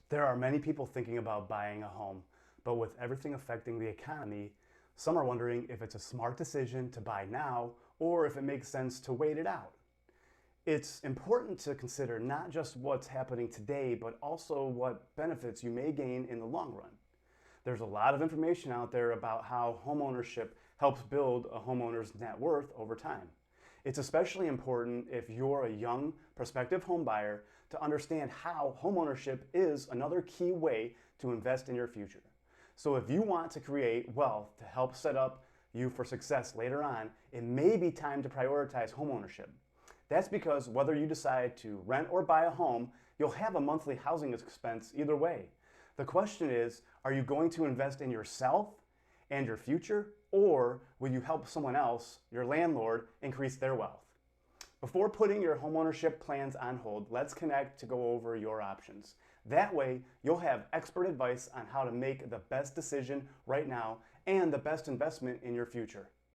There are many people thinking about buying a home, but with everything affecting the economy, some are wondering if it's a smart decision to buy now or if it makes sense to wait it out. It's important to consider not just what's happening today, but also what benefits you may gain in the long run. There's a lot of information out there about how homeownership helps build a homeowner's net worth over time. It's especially important if you're a young prospective home buyer to understand how homeownership is another key way to invest in your future. So if you want to create wealth to help set up you for success later on, it may be time to prioritize homeownership. That's because whether you decide to rent or buy a home, you'll have a monthly housing expense either way. The question is, are you going to invest in yourself and your future, or will you help someone else, your landlord, increase their wealth? Before putting your homeownership plans on hold, let's connect to go over your options. That way, you'll have expert advice on how to make the best decision right now and the best investment in your future.